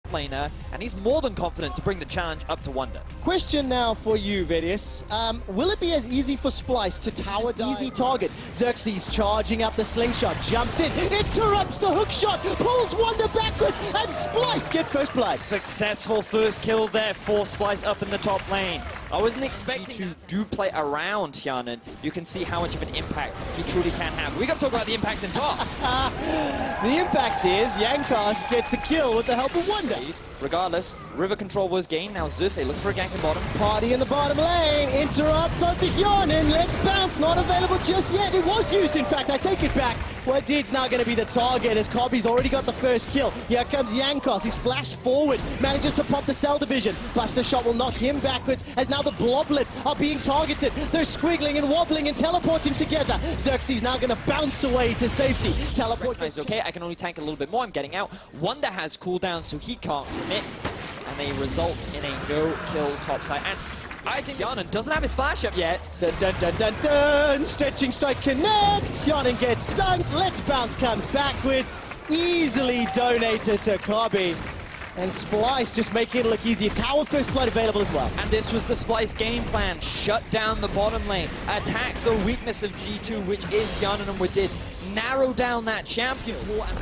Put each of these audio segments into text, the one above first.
laner, and he's more than confident to bring the challenge up to Wonder. Question now for you, Vedius. Will it be as easy for Splyce to tower easy target? Xerxes charging up the slingshot, jumps in, interrupts the hook shot, pulls Wonder backwards, and Splyce get first blood. Successful first kill there for Splyce up in the top lane. I wasn't expecting to play around Hyanan. You can see how much of an impact he truly can have. We got to talk about the impact in top. The impact is Yankas gets a kill with the help of Wonder. Regardless, river control was gained. Now Xerxes looking for a gank in bottom. Party in the bottom lane, interrupt onto Hyanan, let's bounce, not available just yet. It was used, in fact, I take it back. Wadid's now going to be the target as Kobe's already got the first kill. Here comes Yankos, he's flashed forward, manages to pop the cell division. Buster shot will knock him backwards as now the bloblets are being targeted. They're squiggling and wobbling and teleporting together. Xerxes now going to bounce away to safety. Teleport is okay, I can only tank a little bit more, I'm getting out. Wonder has cooldown, so he can't commit. And they result in a no-kill topside. And I think Hyanan doesn't have his flash up yet. Dun, dun, dun, dun, dun. Stretching strike connect. Hyanan gets dunked. Let's bounce comes backwards. Easily donated to Kobe. And Splyce just making it look easier. Tower first blood available as well. And this was the Splyce game plan. Shut down the bottom lane. Attack the weakness of G2, which is Hyanan and Wadid. Narrow down that champion.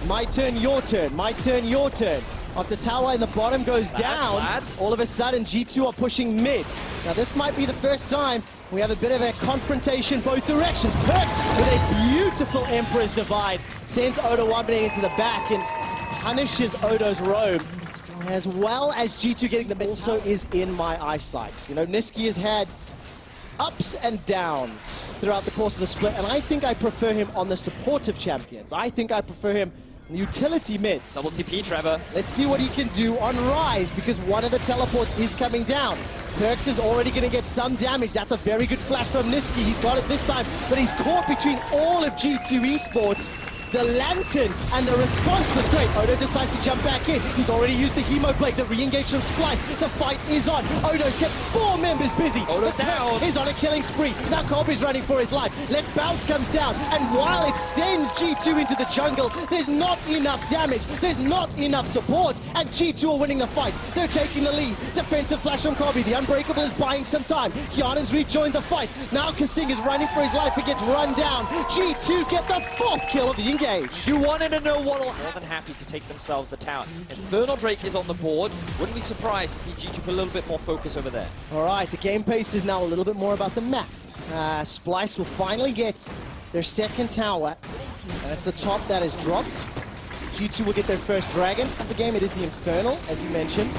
My turn, your turn. My turn, your turn. After tower in the bottom goes down, all of a sudden G2 are pushing mid. Now this might be the first time we have a bit of a confrontation both directions. Perks with a beautiful Emperor's Divide sends Odo wandering into the back and punishes Odo's roam. As well as G2 getting the mid also is in my eyesight. You know, Niski has had ups and downs throughout the course of the split, and I think I prefer him on the supportive champions. I think I prefer him utility mids. Double TP, Trevor. Let's see what he can do on Rise, because one of the teleports is coming down. Perks is already going to get some damage. That's a very good flash from Niski. He's got it this time, but he's caught between all of G2 Esports. The lantern and the response was great. Odo decides to jump back in. He's already used the Hemo Blade, the re-engage from Splyce. The fight is on. Odo's kept 4 members busy. Odo's down. He's on a killing spree. Now Kobe's running for his life. Let's Bounce comes down. And while it sends G2 into the jungle, there's not enough damage. There's not enough support. And G2 are winning the fight. They're taking the lead. Defensive flash from Kobe. The Unbreakable is buying some time. Hyanan's rejoined the fight. Now Kasing is running for his life. He gets run down. G2 get the 4th kill of the engage. You wanted to know what'll more than happy to take themselves the tower. Infernal Drake is on the board. Wouldn't be surprised to see G2 put a little bit more focus over there. All right, the game pace is now a little bit more about the map. Splyce will finally get their 2nd tower. And it's the top that is dropped. G2 will get their first dragon of the game. It is the Infernal, as you mentioned.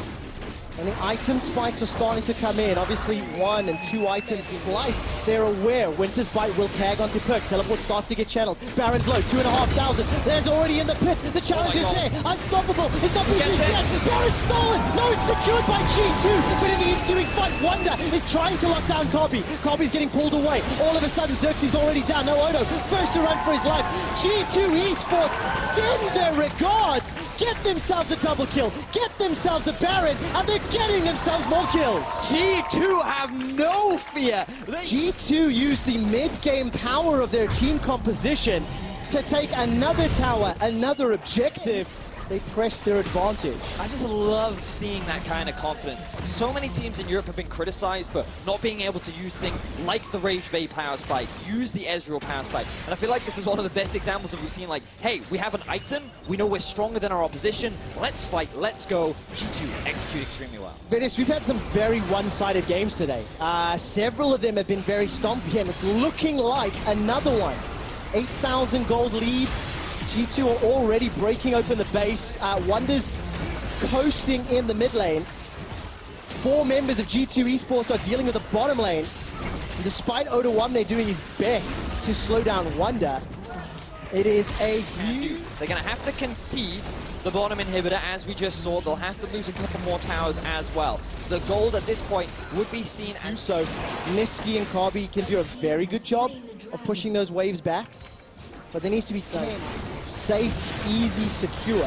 And the item spikes are starting to come in. Obviously, 1 and 2 items. Splyce, they're aware. Winter's Bite will tag onto Perks. Teleport starts to get channeled. Baron's low, 2,500. There's already in the pit. The challenge is there. Unstoppable. It's not being reset. Baron's stolen. No, it's secured by G2. But in the ensuing fight, Wonder is trying to lock down Kobe. Kobe's getting pulled away. All of a sudden, Xerxes already down. No, Odo, first to run for his life. G2 Esports send their regards. Get themselves a double kill. Get themselves a Baron. And they're getting themselves more kills. G2 have no fear. G2 used the mid-game power of their team composition to take another tower, another objective. They pressed their advantage. I just love seeing that kind of confidence. So many teams in Europe have been criticized for not being able to use things like the Rage Bay power spike, use the Ezreal power spike. And I feel like this is one of the best examples of we've seen, like, hey, we have an item, we know we're stronger than our opposition, let's fight, let's go. G2 execute extremely well. Venice, we've had some very one-sided games today. Several of them have been very stompy, and it's looking like another one. 8,000 gold lead. G2 are already breaking open the base. Wonder's coasting in the mid lane. 4 members of G2 Esports are dealing with the bottom lane. And despite Odo W9D2 doing his best to slow down Wonder, it is a huge... They're going to have to concede the bottom inhibitor, as we just saw. They'll have to lose a couple more towers as well. The gold at this point would be seen as... So, Niski and Kobe can do a very good job of pushing those waves back. But there needs to be 10 safe, easy, secure.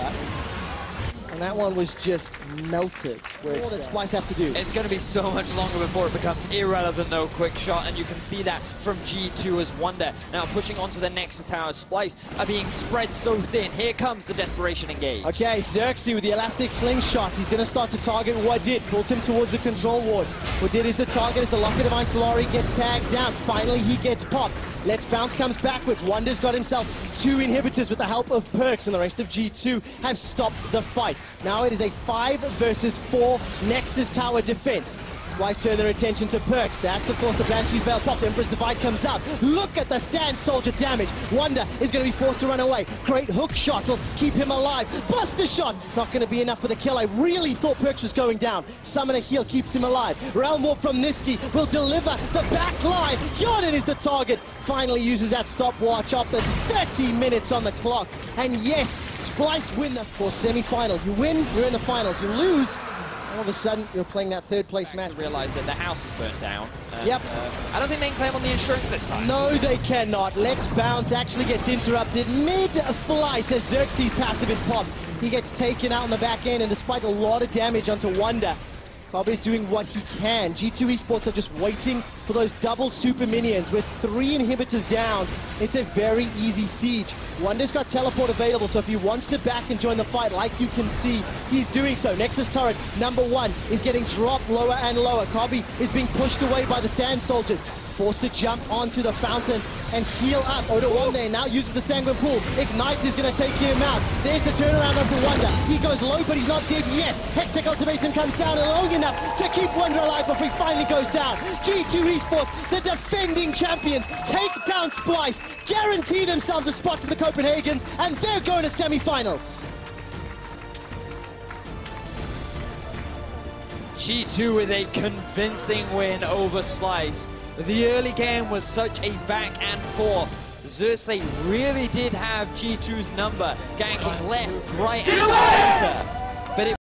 And And that one was just melted. All that Splyce have to do. It's going to be so much longer before it becomes irrelevant, though. Quick shot, and you can see that from G2 as Wonder. Now pushing onto the Nexus tower. Splyce are being spread so thin. Here comes the desperation engage. Okay, Xerxes with the elastic slingshot. He's going to start to target Wadid. Pulls him towards the control ward. Wadid is the target as the Locket Divine Solari gets tagged down. Finally, he gets popped. Let's Bounce comes backwards. Wonder's got himself 2 inhibitors with the help of Perks, and the rest of G2 have stopped the fight. Now it is a 5 versus 4 Nexus tower defense. Splyce turn their attention to Perks. That's, of course, the Banshee's Veil pop. Emperor's Divide comes out. Look at the Sand Soldier damage. Wonder is going to be forced to run away. Great hook shot will keep him alive. Buster shot, not going to be enough for the kill. I really thought Perks was going down. Summon a heal keeps him alive. Realm Warp from Niski will deliver the back line. Jordan is the target. Finally uses that stopwatch after 30 minutes on the clock. And yes, Splyce win the semi-final. You win, you're in the finals. You lose, all of a sudden, you're playing that third-place match. To realize that the house is burnt down. Yep. I don't think they can claim on the insurance this time. No, they cannot. Let's Bounce actually gets interrupted mid-flight as Xerxes' passive is popped. He gets taken out on the back end, and despite a lot of damage onto Wonder, Kobe's doing what he can. G2 Esports are just waiting for those double super minions. With 3 inhibitors down, it's a very easy siege. Wonder's got teleport available, so if he wants to back and join the fight, like you can see, he's doing so. Nexus turret number 1 is getting dropped lower and lower. Kobe is being pushed away by the Sand Soldiers. Forced to jump onto the fountain and heal up. Odo now uses the Sanguine Pool. Ignite is going to take him out. There's the turnaround onto Wonder. He goes low, but he's not dead yet. Hextech Ultimatum comes down long enough to keep Wonder alive before he finally goes down. G2 Esports, the defending champions, take down Splyce, guarantee themselves a spot to the Copenhagens, and they're going to semi-finals. G2 with a convincing win over Splyce. The early game was such a back and forth. Xerxes really did have G2's number, ganking left, right, and center. But it